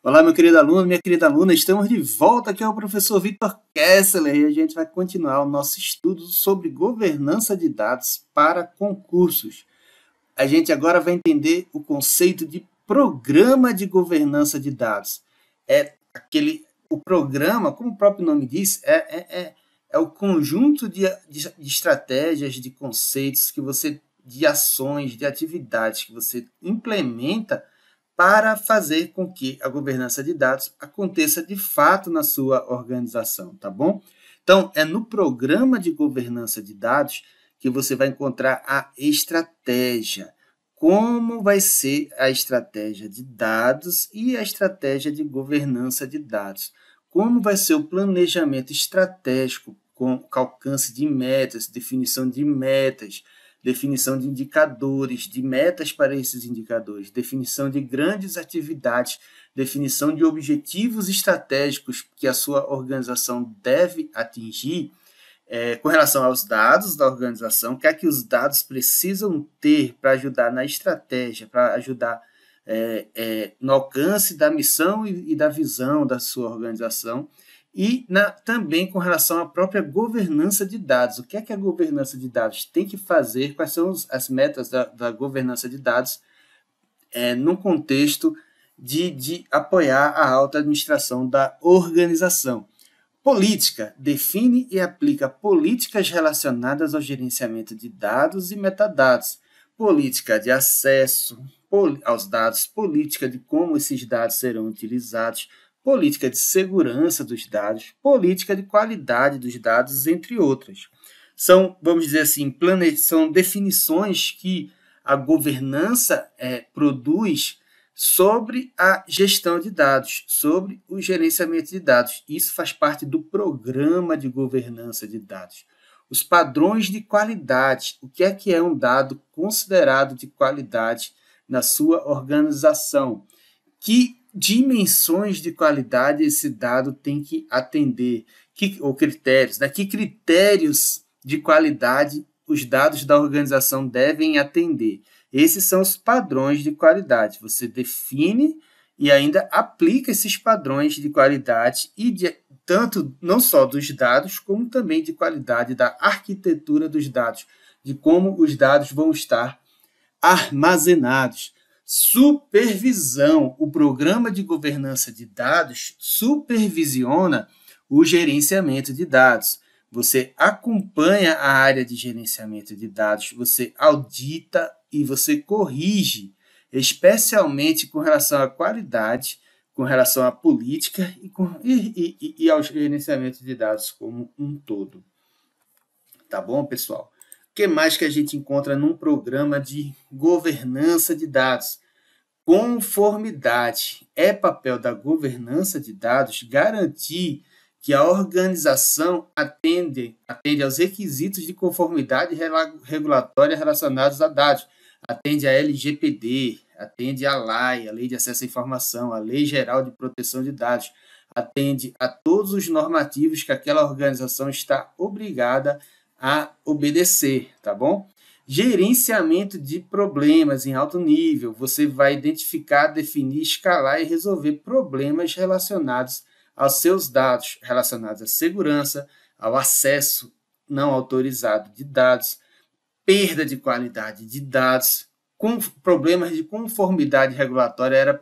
Olá, meu querido aluno, minha querida aluna, estamos de volta aqui ao professor Vitor Kessler e a gente vai continuar o nosso estudo sobre governança de dados para concursos. A gente agora vai entender o conceito de programa de governança de dados. O programa, como o próprio nome diz, é o conjunto de estratégias, de conceitos de ações, de atividades que você implementa para fazer com que a governança de dados aconteça de fato na sua organização, tá bom? Então, é no programa de governança de dados que você vai encontrar a estratégia. Como vai ser a estratégia de dados e a estratégia de governança de dados? Como vai ser o planejamento estratégico com alcance de metas, definição de indicadores, de metas para esses indicadores, definição de grandes atividades, definição de objetivos estratégicos que a sua organização deve atingir, com relação aos dados da organização, o que é que os dados precisam ter para ajudar na estratégia, para ajudar no alcance da missão e da visão da sua organização, e também com relação à própria governança de dados. O que é que a governança de dados tem que fazer? Quais são as metas da governança de dados no contexto de apoiar a alta administração da organização? Política. Define e aplica políticas relacionadas ao gerenciamento de dados e metadados. Política de acesso aos dados, política de como esses dados serão utilizados, política de segurança dos dados, política de qualidade dos dados, entre outras. São, vamos dizer assim, são definições que a governança produz sobre a gestão de dados, sobre o gerenciamento de dados. Isso faz parte do programa de governança de dados. Os padrões de qualidade. O que é um dado considerado de qualidade na sua organização? Que dimensões de qualidade esse dado tem que atender? Ou critérios, né? Que critérios de qualidade os dados da organização devem atender? Esses são os padrões de qualidade. Você define e ainda aplica esses padrões de qualidade tanto não só dos dados, como também de qualidade da arquitetura dos dados, de como os dados vão estar armazenados. Supervisão. O programa de governança de dados supervisiona o gerenciamento de dados. Você acompanha a área de gerenciamento de dados, você audita e você corrige, especialmente com relação à qualidade, com relação à política e ao gerenciamento de dados como um todo. Tá bom, pessoal? O que mais que a gente encontra num programa de governança de dados? Conformidade. É papel da governança de dados garantir que a organização atende aos requisitos de conformidade regulatória relacionados a dados, atende à LGPD, atende à LAI, a Lei de Acesso à Informação, a Lei Geral de Proteção de Dados, atende a todos os normativos que aquela organização está obrigada a obedecer, tá bom? Gerenciamento de problemas em alto nível. Você vai identificar, definir, escalar e resolver problemas relacionados aos seus dados, relacionados à segurança, ao acesso não autorizado de dados, perda de qualidade de dados, com problemas de conformidade regulatória,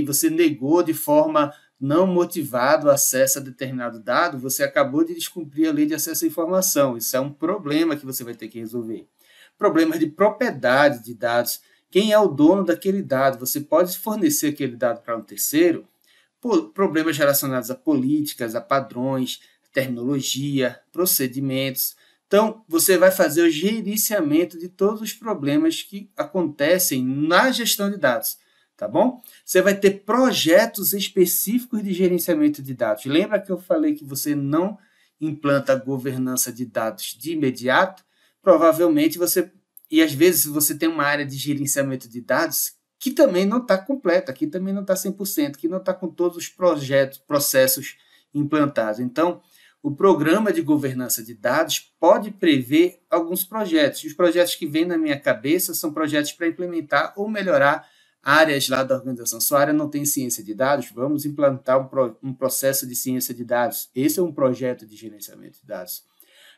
você negou de forma não motivado o acesso a determinado dado, você acabou de descumprir a lei de acesso à informação. Isso é um problema que você vai ter que resolver. Problemas de propriedade de dados. Quem é o dono daquele dado? Você pode fornecer aquele dado para um terceiro? Problemas relacionados a políticas, a padrões, terminologia, procedimentos. Então, você vai fazer o gerenciamento de todos os problemas que acontecem na gestão de dados. Tá bom? Você vai ter projetos específicos de gerenciamento de dados. Lembra que eu falei que você não implanta a governança de dados de imediato? Provavelmente e às vezes você tem uma área de gerenciamento de dados que também não está completa, que também não está 100%, que não está com todos os processos implantados. Então, o programa de governança de dados pode prever alguns projetos. Os projetos que vêm na minha cabeça são projetos para implementar ou melhorar áreas lá da organização. Sua área não tem ciência de dados, vamos implantar um processo de ciência de dados. Esse é um projeto de gerenciamento de dados.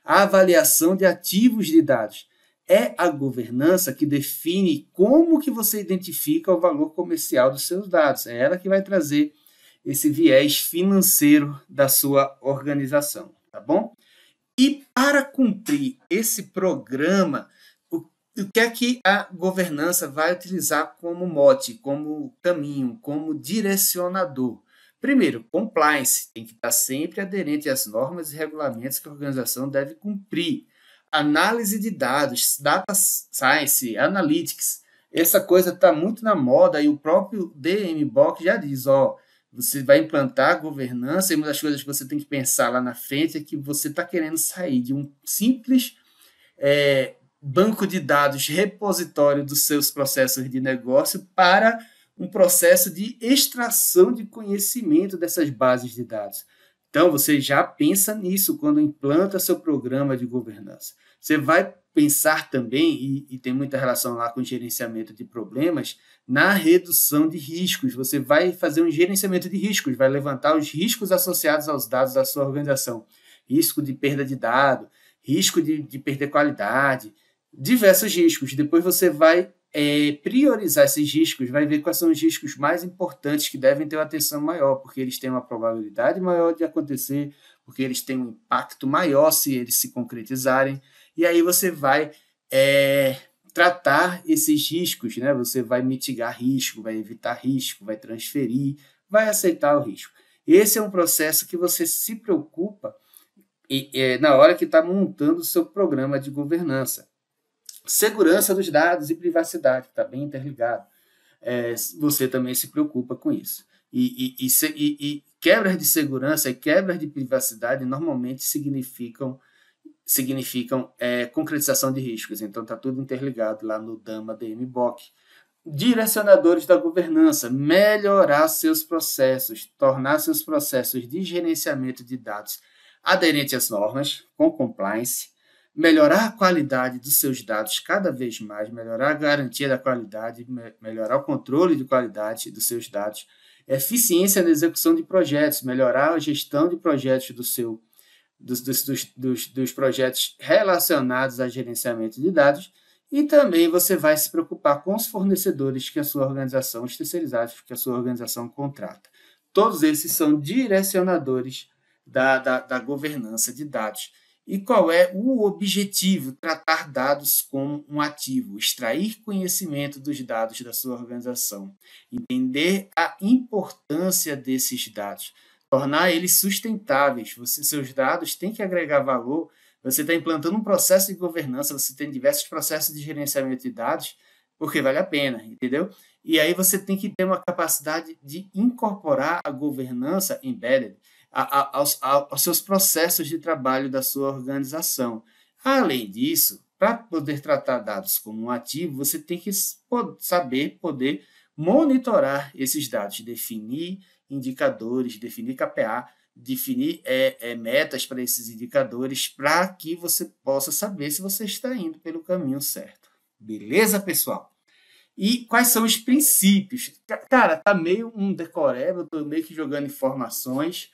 A avaliação de ativos de dados. É a governança que define como que você identifica o valor comercial dos seus dados. É ela que vai trazer esse viés financeiro da sua organização, tá bom? E para cumprir esse programa, o que é que a governança vai utilizar como mote, como caminho, como direcionador? Primeiro, compliance, tem que estar sempre aderente às normas e regulamentos que a organização deve cumprir. Análise de dados, data science, analytics, essa coisa está muito na moda e o próprio DMBOK já diz, ó, você vai implantar a governança e uma das coisas que você tem que pensar lá na frente é que você está querendo sair de um simples banco de dados repositório dos seus processos de negócio para um processo de extração de conhecimento dessas bases de dados. Então, você já pensa nisso quando implanta seu programa de governança. Você vai pensar também, e tem muita relação lá com o gerenciamento de problemas, na redução de riscos. Você vai fazer um gerenciamento de riscos, vai levantar os riscos associados aos dados da sua organização. Risco de perda de dado, risco de perder qualidade, diversos riscos. Depois você vai priorizar esses riscos, vai ver quais são os riscos mais importantes que devem ter uma atenção maior, porque eles têm uma probabilidade maior de acontecer, porque eles têm um impacto maior se eles se concretizarem, e aí você vai tratar esses riscos, né? Você vai mitigar risco, vai evitar risco, vai transferir, vai aceitar o risco. Esse é um processo que você se preocupa na hora que está montando o seu programa de governança. Segurança dos dados e privacidade, está bem interligado. Você também se preocupa com isso. E quebras de segurança e quebras de privacidade normalmente significam concretização de riscos. Então, está tudo interligado lá no DAMA DMBOK. Direcionadores da governança, melhorar seus processos, tornar seus processos de gerenciamento de dados aderentes às normas, com compliance, melhorar a qualidade dos seus dados cada vez mais, melhorar a garantia da qualidade, melhorar o controle de qualidade dos seus dados, eficiência na execução de projetos, melhorar a gestão de projetos dos projetos relacionados a gerenciamento de dados, e também você vai se preocupar com os fornecedores que a sua organização, os terceirizados que a sua organização contrata. Todos esses são direcionadores da governança de dados. E qual é o objetivo? Tratar dados como um ativo, extrair conhecimento dos dados da sua organização, entender a importância desses dados, tornar eles sustentáveis. Seus dados têm que agregar valor. Você está implantando um processo de governança, você tem diversos processos de gerenciamento de dados, porque vale a pena, entendeu? E aí você tem que ter uma capacidade de incorporar a governança embedded aos seus processos de trabalho da sua organização. Além disso, para poder tratar dados como um ativo, você tem que poder monitorar esses dados, definir indicadores, definir KPA, definir metas para esses indicadores, para que você possa saber se você está indo pelo caminho certo. Beleza, pessoal? E quais são os princípios? Cara, tá meio um decoreba, eu estou meio que jogando informações,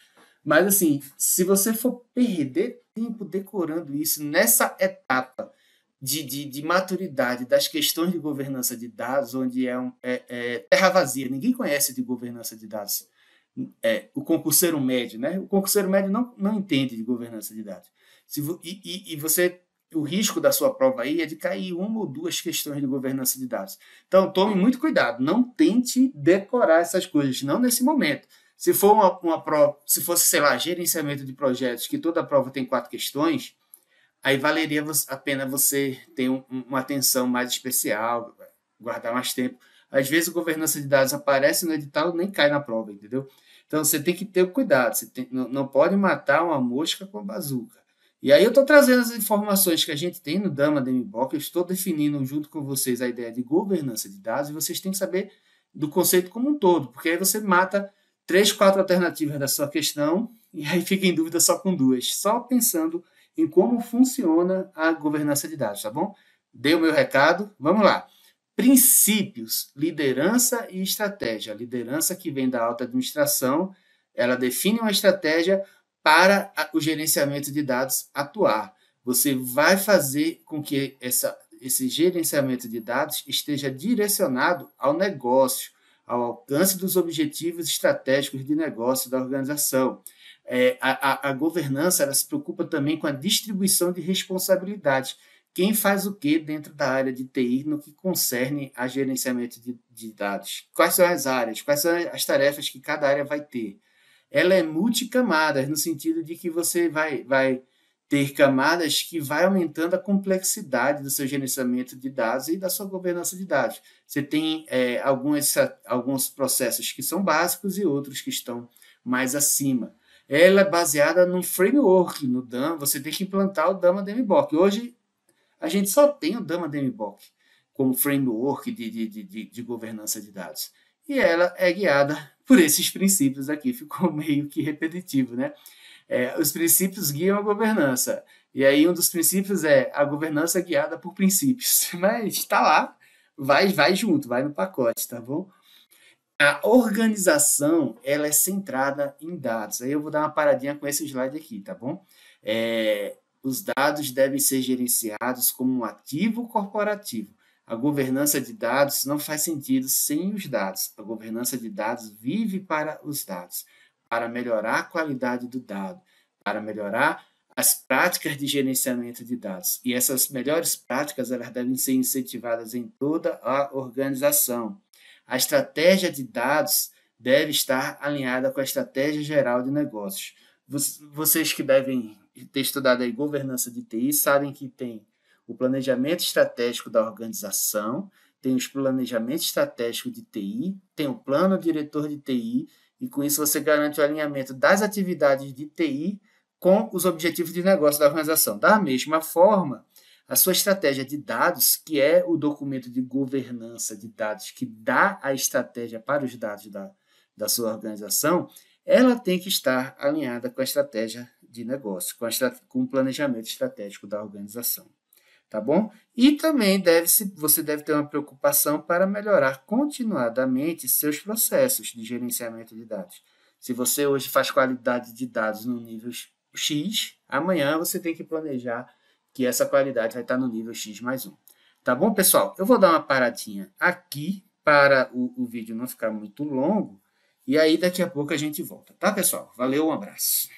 mas, assim, se você for perder tempo decorando isso nessa etapa de maturidade das questões de governança de dados, onde é terra vazia, ninguém conhece de governança de dados. O concurseiro médio, né? O concurseiro médio não entende de governança de dados. O risco da sua prova aí é de cair uma ou duas questões de governança de dados. Então, tome muito cuidado, não tente decorar essas coisas, não nesse momento. Se for uma prova, se fosse, sei lá, gerenciamento de projetos, que toda prova tem 4 questões, aí valeria a pena você ter uma atenção mais especial, guardar mais tempo. Às vezes, a governança de dados aparece no edital e nem cai na prova, entendeu? Então, você tem que ter cuidado, não pode matar uma mosca com a bazuca. E aí eu estou trazendo as informações que a gente tem no DAMA DMBOK, eu estou definindo junto com vocês a ideia de governança de dados, e vocês têm que saber do conceito como um todo, porque aí você mata 3, 4 alternativas da sua questão e aí fica em dúvida só com 2, só pensando em como funciona a governança de dados, tá bom? Dei o meu recado, vamos lá. Princípios, liderança e estratégia. A liderança que vem da alta administração, ela define uma estratégia para o gerenciamento de dados atuar. Você vai fazer com que esse gerenciamento de dados esteja direcionado ao negócio, ao alcance dos objetivos estratégicos de negócio da organização. A governança ela se preocupa também com a distribuição de responsabilidades. Quem faz o que dentro da área de TI no que concerne a gerenciamento de dados? Quais são as áreas? Quais são as tarefas que cada área vai ter? Ela é multicamada, no sentido de que você vai ter camadas que vai aumentando a complexidade do seu gerenciamento de dados e da sua governança de dados. Você tem alguns processos que são básicos e outros que estão mais acima. Ela é baseada num framework, no DAM, você tem que implantar o DAMA DMBOK. Hoje, a gente só tem o DAMA DMBOK como framework de governança de dados. E ela é guiada por esses princípios aqui. Ficou meio que repetitivo, né? Os princípios guiam a governança. E aí um dos princípios é a governança guiada por princípios. Mas está lá, vai junto, vai no pacote, tá bom? A organização ela é centrada em dados. Aí eu vou dar uma paradinha com esse slide aqui, tá bom? Os dados devem ser gerenciados como um ativo corporativo. A governança de dados não faz sentido sem os dados. A governança de dados vive para os dados, para melhorar a qualidade do dado, para melhorar as práticas de gerenciamento de dados. E essas melhores práticas elas devem ser incentivadas em toda a organização. A estratégia de dados deve estar alinhada com a estratégia geral de negócios. Vocês que devem ter estudado aí governança de TI sabem que tem o planejamento estratégico da organização, tem os planejamentos estratégicos de TI, tem o plano diretor de TI, e com isso você garante o alinhamento das atividades de TI com os objetivos de negócio da organização. Da mesma forma, a sua estratégia de dados, que é o documento de governança de dados que dá a estratégia para os dados da sua organização, ela tem que estar alinhada com a estratégia de negócio, com o planejamento estratégico da organização. Tá bom? E também você deve ter uma preocupação para melhorar continuadamente seus processos de gerenciamento de dados. Se você hoje faz qualidade de dados no nível X, amanhã você tem que planejar que essa qualidade vai estar no nível X mais 1. Tá bom, pessoal? Eu vou dar uma paradinha aqui para o vídeo não ficar muito longo, e aí daqui a pouco a gente volta, tá, pessoal? Valeu, um abraço.